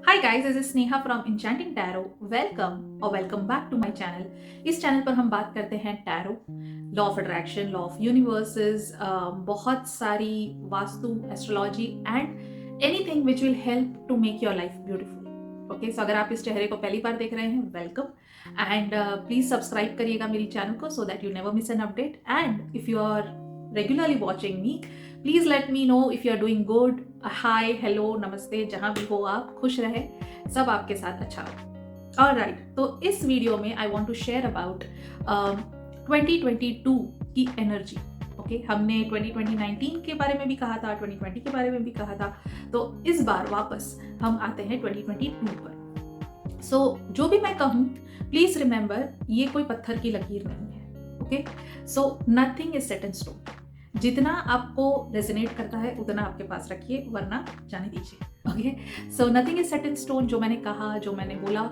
Hi guys, this is Sneha from Enchanting Tarot. Welcome or welcome back to my channel. इस channel पर हम बात करते हैं tarot, law of attraction, law of universes, बहुत सारी vastu, astrology and anything which will help to make your life beautiful. Okay, so अगर आप इस चेहरे को पहली बार देख रहे हैं, वेलकम एंड प्लीज सब्सक्राइब करिएगा मेरी चैनल को so that you never miss an update. And if you are regularly watching me, please let me know if you are doing good. Hi, hello, नमस्ते, जहां भी हो आप, खुश रहे, सब आपके साथ अच्छा हो. ऑलराइट, तो इस वीडियो में I want to share about 2022 की एनर्जी. ओके, हमने 2019 के बारे में भी कहा था, 2020 के बारे में भी कहा था, तो इस बार वापस हम आते हैं 2022 पर. सो जो भी मैं कहूँ, प्लीज रिमेंबर, ये कोई पत्थर की लकीर नहीं है. Okay, so nothing is set in stone. जितना आपको रेजोनेट करता है उतना आपके पास रखिए, वरना जाने दीजिए. Okay, so nothing is set in stone. जो मैंने कहा, जो मैंने बोला,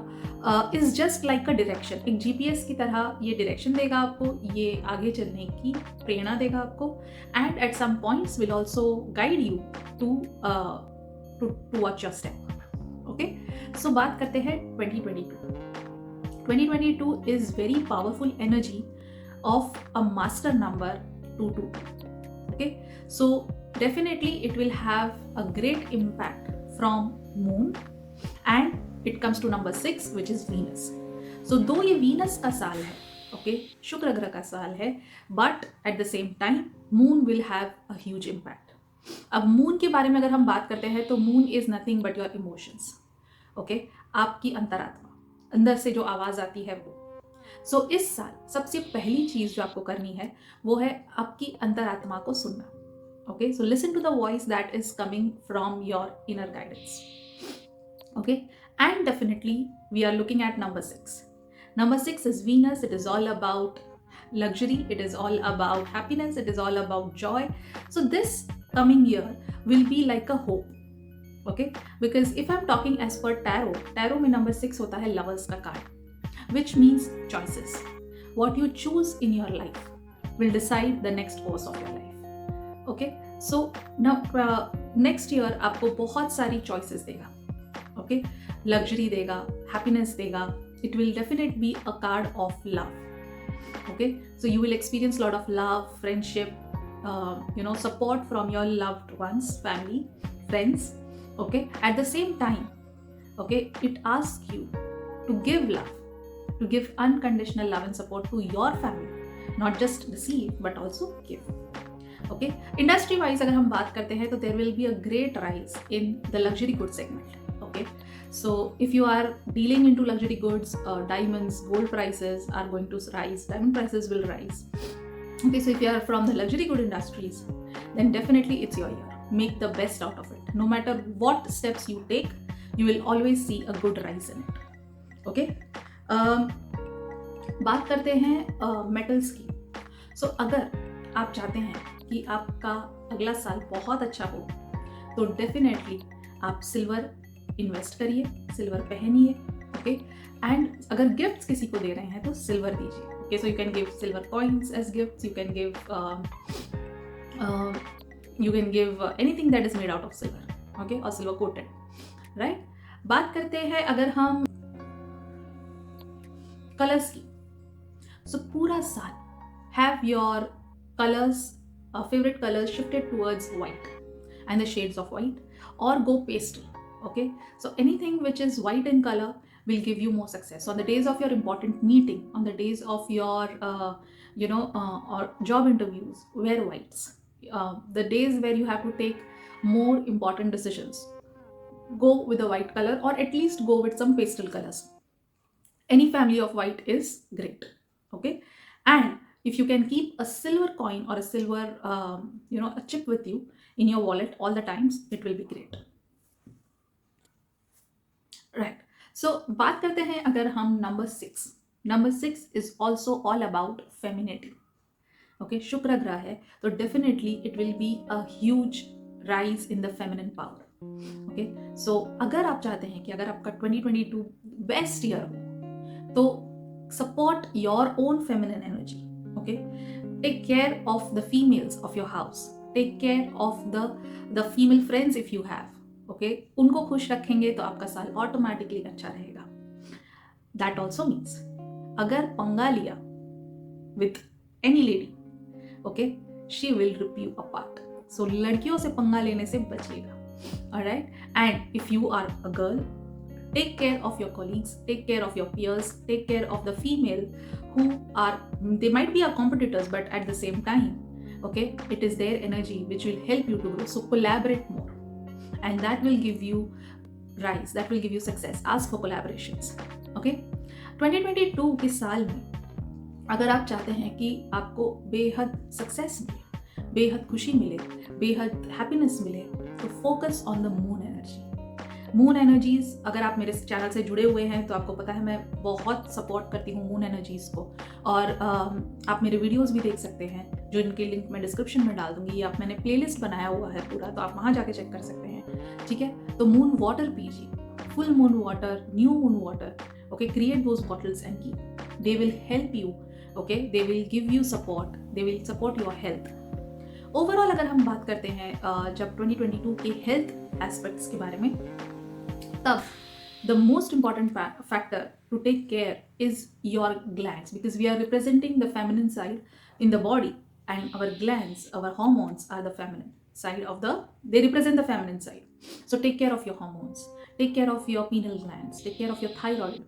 is just like a direction. एक जीपीएस की तरह ये डायरेक्शन देगा आपको, ये आगे चलने की प्रेरणा देगा आपको, and at some points will also guide you to watch your step. Okay, so बात करते हैं 2022. 2022 is very powerful energy of a master number 22. Okay, so definitely it will have a great impact from moon, and it comes to number 6, which is Venus. So though ये Venus का साल है, okay, शुक्र ग्रह का साल है, but at the same time moon will have a huge impact. अब moon के बारे में अगर हम बात करते हैं तो moon is nothing but your emotions. Okay, आपकी अंतरात्मा, अंदर से जो आवाज आती है वो. सो इस साल सबसे पहली चीज जो आपको करनी है वो है आपकी अंतरात्मा को सुनना. Okay, so listen to the voice that is coming from your inner guidance. Okay, and definitely we are looking at number 6. Number 6 is Venus. It is all about luxury, it is all about happiness, it is all about joy. So this coming year will be like a hope. Okay, because if I'm talking as per tarot में number 6 होता है lovers का card, which means choices. What you choose in your life will decide the next course of your life. Okay, so now next year आपको बहुत सारी choices देगा. Okay, luxury देगा, happiness देगा. It will definitely be a card of love. Okay, so you will experience a lot of love, friendship, support from your loved ones, family, friends. Okay, at the same time, okay, it asks you to give love, to give unconditional love and support to your family, not just receive but also give. Okay, industry wise अगर हम बात करते हैं तो there will be a great rise in the luxury goods segment. Okay, so if you are dealing into luxury goods, diamonds, gold prices are going to rise, diamond prices will rise. Okay, so if you are from the luxury good industries, then definitely it's your year. Make the best out of it. No matter what steps you take, you will always see a good rise in it. Okay, बात करते हैं metals की. सो अगर आप चाहते हैं कि आपका अगला साल बहुत अच्छा हो तो डेफिनेटली आप सिल्वर इन्वेस्ट करिए, सिल्वर पहनिए. ओके, एंड अगर गिफ्ट्स किसी को दे रहे हैं तो सिल्वर दीजिए. Okay, so you can give silver coins as gifts, you can give anything that is made out of silver. Okay, और सिल्वर कोटेड, राइट. बात करते हैं अगर हम कलर्स की. सो पूरा साल have your colours, favourite colours shifted towards white and the shades of white, और गो pastel. Okay, so anything which is white in color will give you more success. So on the days of your important meeting, on the days of your or job interviews, wear whites. The days where you have to take more important decisions, go with the white color, or at least go with some pastel colors. Any family of white is great. Okay, and if you can keep a silver coin or a silver a chip with you in your wallet all the times, it will be great. Right, so बात करते हैं अगर हम number 6 is also all about femininity. Okay, शुक्र ग्रह है तो definitely it will be a huge rise in the feminine power. Okay, so अगर आप चाहते हैं कि अगर आपका 2022 बेस्ट ईयर हो तो support your own feminine energy. Okay, take care of the females of your house, take care of the female friends if you have. Okay, उनको खुश रखेंगे तो आपका साल ऑटोमेटिकली अच्छा रहेगा. दैट ऑल्सो मीन्स अगर पंगा लिया with any lady, okay, she will rip you apart. So लड़कियों से पंगा लेने से बचिएगा. Alright, and if you are a girl, take care of your colleagues, take care of your peers, take care of the female who are, they might be our competitors, but at the same time, okay, it is their energy which will help you to grow. So collaborate more, and that will give you rise, that will give you success. Ask for collaborations. Okay, 2022 के साल में अगर आप चाहते हैं कि आपको बेहद सक्सेस मिले, बेहद खुशी मिले, बेहद हैप्पीनेस मिले, तो focus on the moon energy. Moon energies, अगर आप मेरे चैनल से जुड़े हुए हैं तो आपको पता है मैं बहुत सपोर्ट करती हूँ मून एनर्जीज को. और आप मेरे वीडियोस भी देख सकते हैं, जो इनके लिंक मैं डिस्क्रिप्शन में डाल दूंगी. आप मैंने प्लेलिस्ट बनाया हुआ है पूरा, तो आप वहाँ जाके चेक कर सकते हैं. ठीक है, तो मून वाटर पीजिए, full moon water, new moon water. Okay, create those bottles and keep. They will help you. Okay, they will give you support, they will support your health. Overall अगर हम बात करते हैं जब 2022 के हेल्थ एस्पेक्ट्स के बारे में, तब the most important factor to take care is your glands, because we are representing the feminine side in the body, and our glands, our hormones are the feminine side of the, they represent the feminine side. So take care of your hormones, take care of your pineal glands, take care of your thyroid.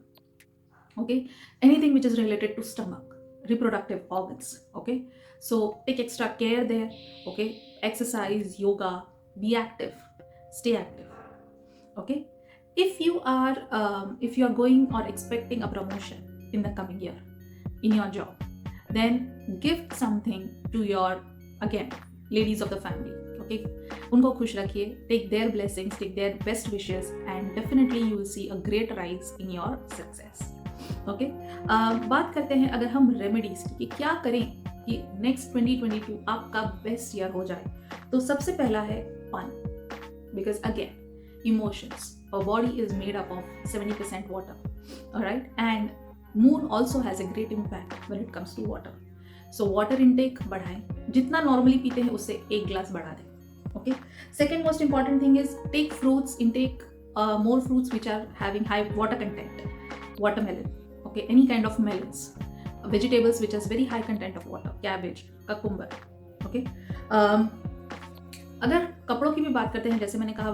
Okay, anything which is related to stomach, reproductive organs. Okay, so take extra care there. Okay, exercise, yoga, be active, stay active. Okay, if you are going or expecting a promotion in the coming year in your job, then give something to your, again, ladies of the family. Okay, unko khush rakhiye, take their blessings, take their best wishes, and definitely you will see a great rise in your success. Okay, बात करते हैं अगर हम remedies की, कि क्या करें कि नेक्स्ट 2022 आपका बेस्ट ईयर हो जाए. तो सबसे पहला है पानी, because again emotions, our body is made up of 70% water. All right, and moon also has a great impact when it comes to water. So water intake बढ़ाएं, जितना normally पीते हैं उससे 1 glass बढ़ा दें. Okay, second most important thing is take fruits, intake more fruits which are having high water content. Watermelon, okay, any kind of melons, vegetables which has very high content of water, cabbage, cucumber. Okay, अगर कपड़ों की भी बात करते हैं, जैसे मैंने कहा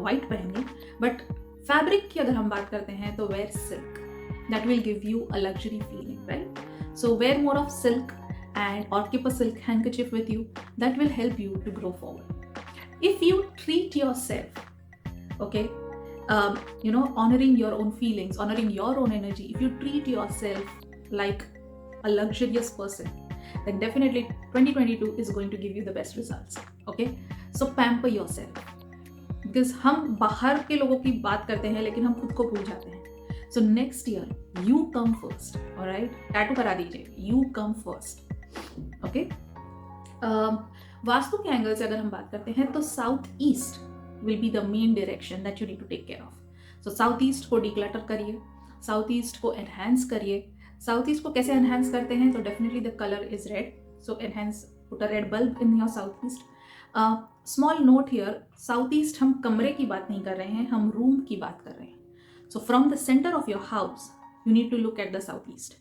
वाइट पहनिए, बट फैब्रिक की अगर हम बात करते हैं तो wear silk, that will give you a luxury feeling, right. So wear more of silk and और keep a silk handkerchief with you, that will help you to grow forward. If you treat yourself, okay, you know, honoring your own feelings, honoring your own energy, if you treat yourself like a luxurious person, then definitely 2022 is going to give you the best results. Okay, so pamper yourself, because हम बाहर के लोगों की बात करते हैं लेकिन हम खुद को भूल जाते हैं. So next year you come first. All right, tattoo करा दीजिए, you come first. Okay, vastu के एंगल से अगर हम बात करते हैं तो south east will be the main direction that you need to take care of. So south east को डिक्लटर करिए, साउथ ईस्ट को एनहांस करिए. साउथ ईस्ट को कैसे एनहांस करते हैं, तो definitely the colour is red, so enhance, put a red bulb in your south east. Small note here, south east हम कमरे की बात नहीं कर रहे हैं, हम रूम की बात कर रहे हैं. So from the centre of your house you need to look at the south east.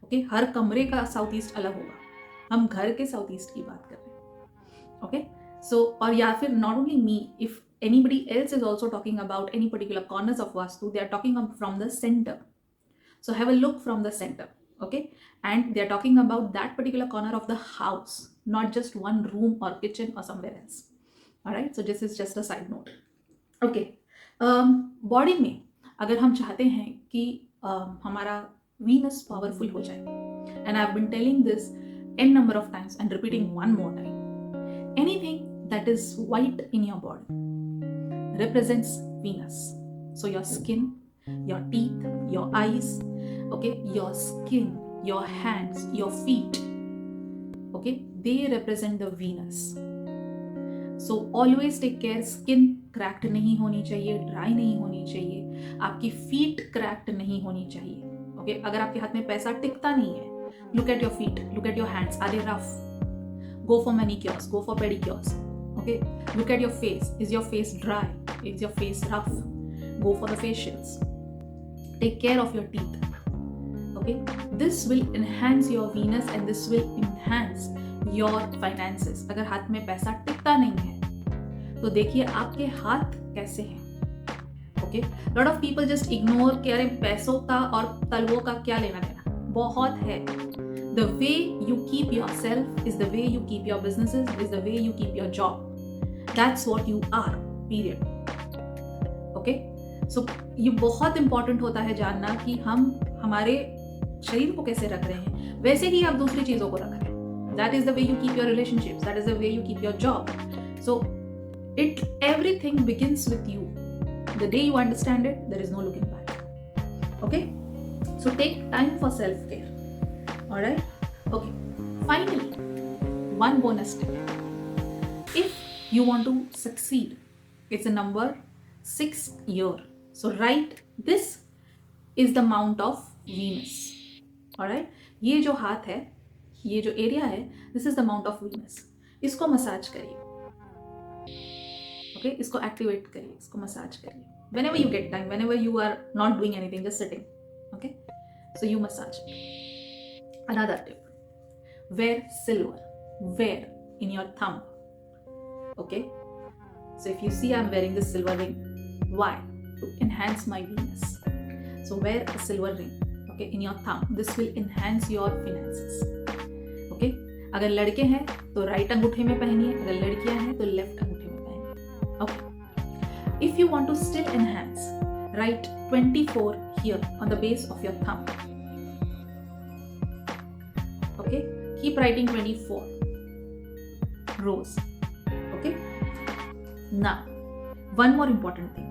Okay, हर कमरे का साउथ ईस्ट अलग होगा, हम घर के साउथ ईस्ट की बात कर रहे हैं. ओके, सो और या फिर not only me, if anybody else is also talking about any particular corners of Vastu, they are talking from the center. So have a look from the center, okay? And they are talking about that particular corner of the house, not just one room or kitchen or somewhere else. All right, so this is just a side note. Okay, body में अगर हम चाहते हैं कि हमारा Venus powerful हो जाए, and I have been telling this n number of times and repeating one more time, anything that is white in your body represents Venus. So your skin, your teeth, your eyes, okay, your skin, your hands, your feet, okay, they represent the Venus. So always take care, skin cracked नहीं होनी चाहिए, dry नहीं होनी चाहिए, आपकी feet cracked नहीं होनी चाहिए. Okay, अगर आपके हाथ में पैसा टिकता नहीं है, look at your feet, look at your hands, are they rough? Go for manicures, go for pedicures. Okay, look at your face, is your face dry? Is your face rough? Go for the facials. Take care of your teeth. Okay, this will enhance your Venus and this will enhance your finances. अगर हाथ में पैसा टिकता नहीं है तो देखिए आपके हाथ कैसे हैं. Okay, lot of people just ignore कि अरे पैसों का और तलवों का क्या लेना देना. बहुत है. The way you keep yourself is the way you keep your businesses, is the way you keep your job. That's what you are, period. Okay, so ये बहुत important होता है जानना कि हम हमारे शरीर को कैसे रख रहे हैं, वैसे ही आप दूसरी चीजों को रख रहे हैं. That is the way you keep your relationships, that is the way you keep your job. So everything begins with you. The day you understand it, there is no looking back. Okay, so take time for self-care. All right. Okay, finally, one bonus tip. If you want to succeed, it's a number 6 year. So write this is the mount of Venus. Alright, ये जो हाथ है, ये जो area है, this is the mount of Venus. इसको massage करिए. Okay, इसको एक्टिवेट करिए, इसको मसाज करिए. Whenever you get time, whenever you are not doing anything, just sitting. Okay, so you massage. Another tip: wear silver. Wear in your thumb. Okay, so if you see I'm wearing this silver ring, why? To enhance my Venus. So wear a silver ring. Okay, in your thumb. This will enhance your finances. Okay, अगर लड़के हैं तो right अंगूठे में पहनिए, अगर लड़कियां हैं तो लेफ्ट अंगूठे में पहनिए. Okay, if you want to still enhance, write 24 here on the base of your thumb. Okay, keep writing 24. Rose. Okay, now one more important thing.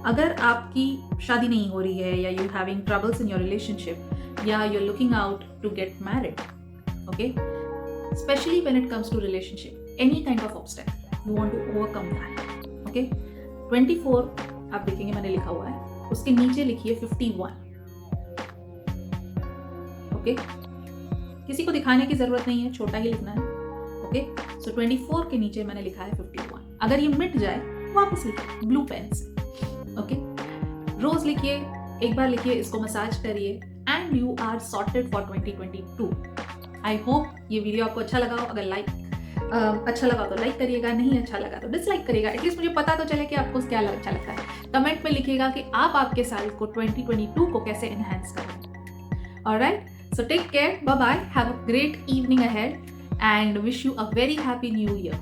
अगर आपकी शादी नहीं हो रही है या you having troubles in your relationship या you are looking out to get married, okay, especially when it comes to relationship, any kind of obstacle you want to overcome that. Okay, 24 आप देखेंगे मैंने लिखा हुआ है, उसके नीचे लिखिए 51. ओके, किसी को दिखाने की जरूरत नहीं है, छोटा ही लिखना है. ओके, सो 24 के नीचे मैंने लिखा है 51. अगर ये मिट जाए वापस लिखिए ब्लू पेन से. ओके, रोज लिखिए, एक बार लिखिए, इसको मसाज करिए and you are sorted for 2022. I hope ये वीडियो आपको अच्छा लगा हो. अगर अच्छा लगा तो लाइक करिएगा, नहीं अच्छा लगा तो डिसलाइक करिएगा. एटलीस्ट मुझे पता तो चले कि आपको क्या अच्छा लगता है. कमेंट में लिखिएगा कि आप आपके साल को 2022 को कैसे एनहांस कर रहे हैं. Alright, so take care, bye bye, have a great evening ahead and wish you a very happy new year.